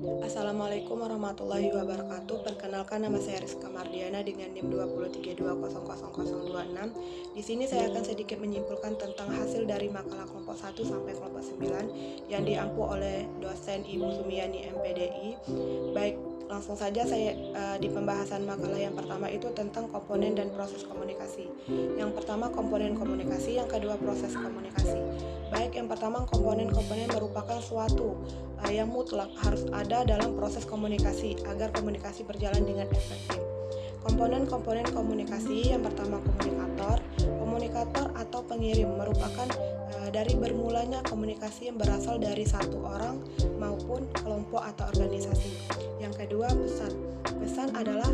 Assalamualaikum warahmatullahi wabarakatuh. Perkenalkan, nama saya Rizka Mardiana dengan NIM 203200026. Di sini saya akan sedikit menyimpulkan tentang hasil dari makalah kelompok 1 sampai kelompok 9 yang diampu oleh dosen Ibu Sumiani MPDI. Baik, langsung saja saya di pembahasan makalah yang pertama itu tentang komponen dan proses komunikasi. Yang pertama komponen komunikasi, yang kedua proses komunikasi. Baik, yang pertama komponen-komponen merupakan suatu yang mutlak harus ada dalam proses komunikasi agar komunikasi berjalan dengan efektif. Komponen-komponen komunikasi, yang pertama komunikator. Komunikator atau pengirim merupakan dari bermulanya komunikasi yang berasal dari satu orang maupun kelompok atau organisasi. Yang kedua, pesan. Pesan adalah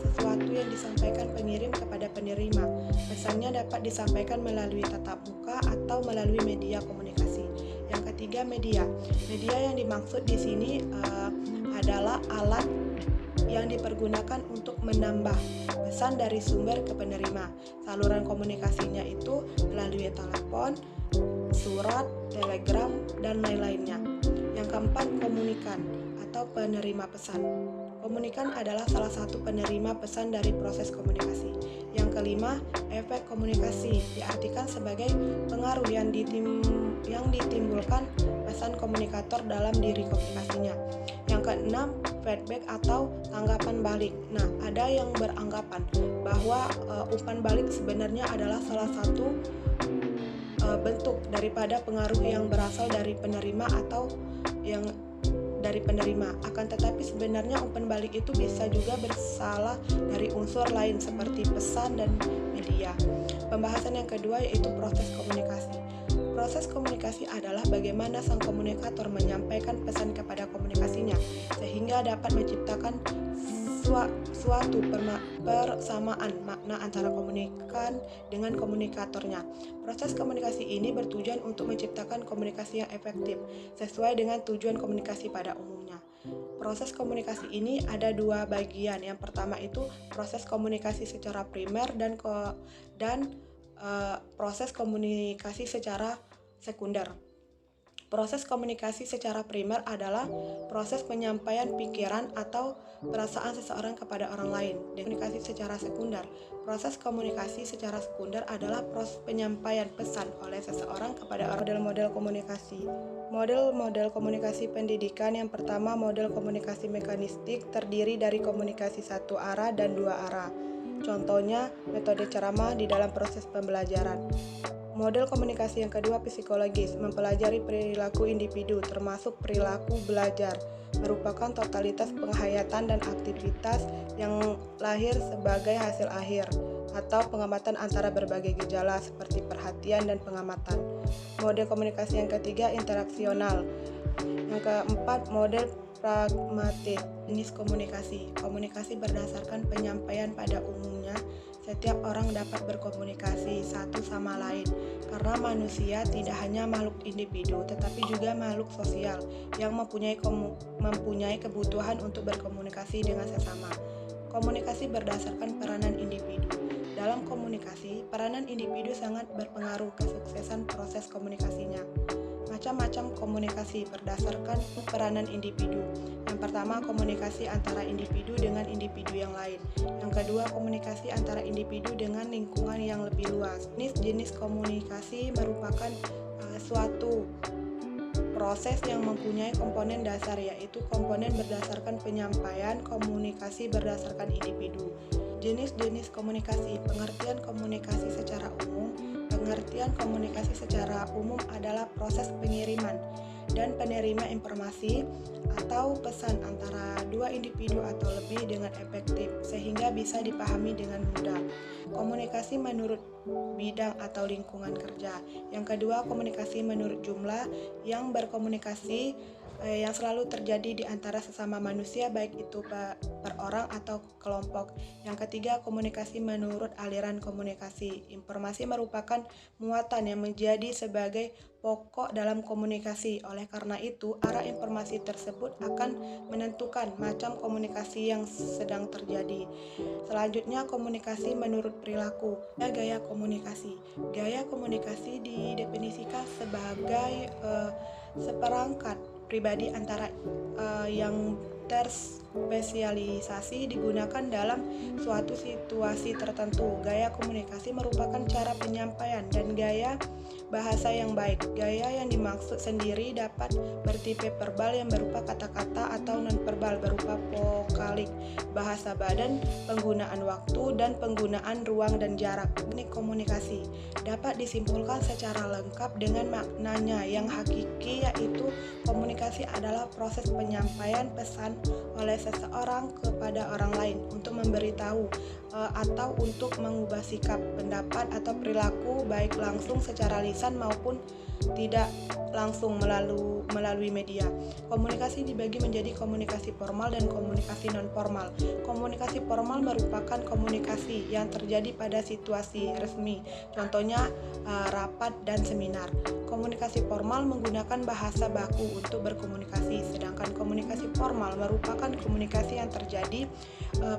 sesuatu yang disampaikan pengirim kepada penerima. Pesannya dapat disampaikan melalui tatap muka atau melalui media komunikasi. Yang ketiga, media. Media yang dimaksud di sini adalah alat yang dipergunakan untuk menambah pesan dari sumber ke penerima. Saluran komunikasinya itu melalui telepon, surat, telegram, dan lain-lainnya. Yang keempat, komunikan atau penerima pesan. Komunikan adalah salah satu penerima pesan dari proses komunikasi. Yang kelima, efek komunikasi diartikan sebagai pengaruh yang ditimbulkan pesan komunikator dalam diri komunikasinya. Yang keenam, feedback atau tanggapan balik. Nah, ada yang beranggapan bahwa umpan balik sebenarnya adalah salah satu bentuk daripada pengaruh yang berasal dari penerima atau yang dari penerima. Akan tetapi sebenarnya umpan balik itu bisa juga berasal dari unsur lain seperti pesan dan media. Pembahasan yang kedua yaitu proses komunikasi. Proses komunikasi adalah bagaimana sang komunikator menyampaikan pesan kepada komunikasinya sehingga dapat menciptakan suatu persamaan makna antara komunikan dengan komunikatornya. Proses komunikasi ini bertujuan untuk menciptakan komunikasi yang efektif sesuai dengan tujuan komunikasi pada umumnya. Proses komunikasi ini ada dua bagian. Yang pertama itu proses komunikasi secara primer dan proses komunikasi secara sekunder. Proses komunikasi secara primer adalah proses penyampaian pikiran atau perasaan seseorang kepada orang lain. Komunikasi secara sekunder. Proses komunikasi secara sekunder adalah proses penyampaian pesan oleh seseorang kepada orang. Model-model komunikasi. Model-model komunikasi pendidikan. Yang pertama, model komunikasi mekanistik terdiri dari komunikasi satu arah dan dua arah. Contohnya, metode ceramah di dalam proses pembelajaran. Model komunikasi yang kedua, psikologis, mempelajari perilaku individu, termasuk perilaku belajar, merupakan totalitas penghayatan dan aktivitas yang lahir sebagai hasil akhir, atau pengamatan antara berbagai gejala seperti perhatian dan pengamatan. Model komunikasi yang ketiga, interaksional. Yang keempat, model pragmatis, jenis komunikasi. Komunikasi berdasarkan penyampaian pada umumnya. Setiap orang dapat berkomunikasi satu sama lain, karena manusia tidak hanya makhluk individu, tetapi juga makhluk sosial yang mempunyai kebutuhan untuk berkomunikasi dengan sesama. Komunikasi berdasarkan peranan individu. Dalam komunikasi, peranan individu sangat berpengaruh kesuksesan proses komunikasinya. Macam-macam komunikasi berdasarkan peranan individu. Yang pertama, komunikasi antara individu dengan individu yang lain. Yang kedua, komunikasi antara individu dengan lingkungan yang lebih luas. Jenis komunikasi merupakan suatu proses yang mempunyai komponen dasar, yaitu komponen berdasarkan penyampaian, komunikasi berdasarkan individu. Jenis-jenis komunikasi. Pengertian komunikasi secara umum. Pengertian komunikasi secara umum adalah proses pengiriman dan penerima informasi atau pesan antara dua individu atau lebih dengan efektif sehingga bisa dipahami dengan mudah. Komunikasi menurut bidang atau lingkungan kerja. Yang kedua, komunikasi menurut jumlah, yang berkomunikasi yang selalu terjadi di antara sesama manusia, baik itu per orang atau kelompok. Yang ketiga, komunikasi menurut aliran komunikasi. Informasi merupakan muatan yang menjadi sebagai pokok dalam komunikasi. Oleh karena itu, arah informasi tersebut akan menentukan macam komunikasi yang sedang terjadi. Selanjutnya, komunikasi menurut perilaku. Gaya komunikasi. Gaya komunikasi didefinisikan sebagai seperangkat pribadi antara yang terspesialisasi digunakan dalam suatu situasi tertentu. Gaya komunikasi merupakan cara penyampaian dan gaya bahasa yang baik. Gaya yang dimaksud sendiri dapat bertipe verbal yang berupa kata-kata atau non-verbal berupa vokalik, bahasa badan, penggunaan waktu, dan penggunaan ruang dan jarak. Teknik komunikasi dapat disimpulkan secara lengkap dengan maknanya yang hakiki, yaitu komunikasi adalah proses penyampaian pesan oleh seseorang kepada orang lain untuk memberitahu atau untuk mengubah sikap, pendapat, atau perilaku baik langsung secara lisan maupun tidak langsung melalui media. Komunikasi dibagi menjadi komunikasi formal dan komunikasi non-formal. Komunikasi formal merupakan komunikasi yang terjadi pada situasi resmi, contohnya rapat dan seminar. Komunikasi formal menggunakan bahasa baku untuk berkomunikasi, sedangkan komunikasi formal merupakan komunikasi yang terjadi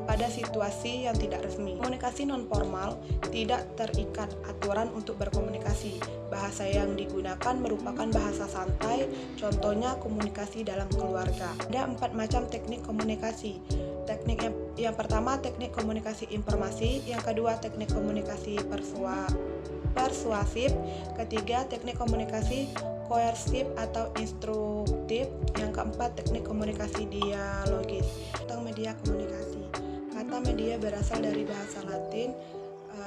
pada situasi yang tidak resmi. Komunikasi non-formal tidak terikat aturan untuk berkomunikasi. Bahasa yang digunakan merupakan bahasa santai, contohnya komunikasi dalam keluarga. Ada 4 macam teknik komunikasi. Teknik yang pertama, teknik komunikasi informasi. Yang kedua, teknik komunikasi persuasif. Ketiga, teknik komunikasi koersif atau instruktif. Yang keempat, teknik komunikasi dialogis. Tentang media komunikasi. Kata media berasal dari bahasa Latin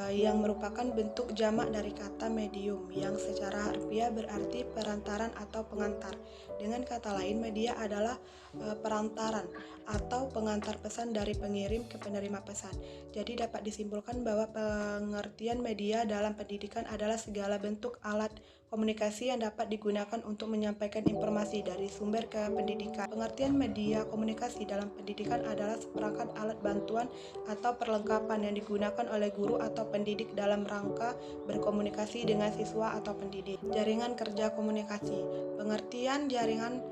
yang merupakan bentuk jamak dari kata medium yang secara harfiah berarti perantaran atau pengantar. Dengan kata lain, media adalah perantaran atau pengantar pesan dari pengirim ke penerima pesan. Jadi dapat disimpulkan bahwa pengertian media dalam pendidikan adalah segala bentuk alat komunikasi yang dapat digunakan untuk menyampaikan informasi dari sumber ke pendidikan. Pengertian media komunikasi dalam pendidikan adalah seperangkat alat bantuan atau perlengkapan yang digunakan oleh guru atau pendidik dalam rangka berkomunikasi dengan siswa atau pendidik. Jaringan kerja komunikasi. Pengertian jaringan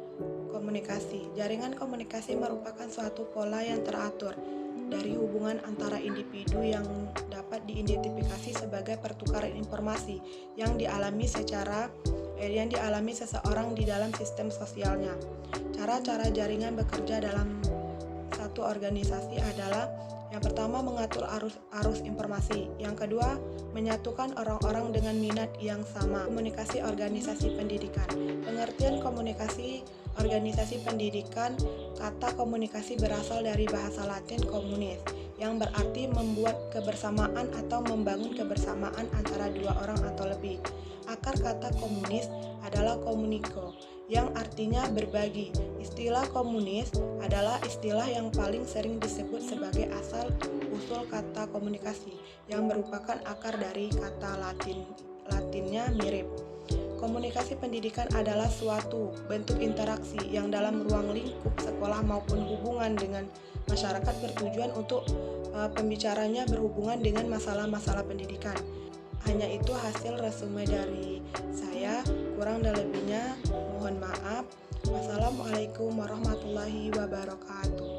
komunikasi. Jaringan komunikasi merupakan suatu pola yang teratur dari hubungan antara individu yang dapat diidentifikasi sebagai pertukaran informasi yang dialami seseorang di dalam sistem sosialnya. Cara-cara jaringan bekerja dalam satu organisasi adalah: yang pertama, mengatur arus informasi. Yang kedua, menyatukan orang-orang dengan minat yang sama. Komunikasi organisasi pendidikan. Pengertian komunikasi organisasi pendidikan. Kata komunikasi berasal dari bahasa Latin communis, yang berarti membuat kebersamaan atau membangun kebersamaan antara dua orang atau lebih. Akar kata komunis adalah communico, yang artinya berbagi. Istilah komunis adalah istilah yang paling sering disebut sebagai asal-usul kata komunikasi, yang merupakan akar dari kata Latinnya mirip. Komunikasi pendidikan adalah suatu bentuk interaksi yang dalam ruang lingkup sekolah maupun hubungan dengan masyarakat bertujuan untuk pembicaranya berhubungan dengan masalah-masalah pendidikan. Hanya itu hasil resume dari saya, kurang dan lebihnya mohon maaf. Wassalamualaikum warahmatullahi wabarakatuh.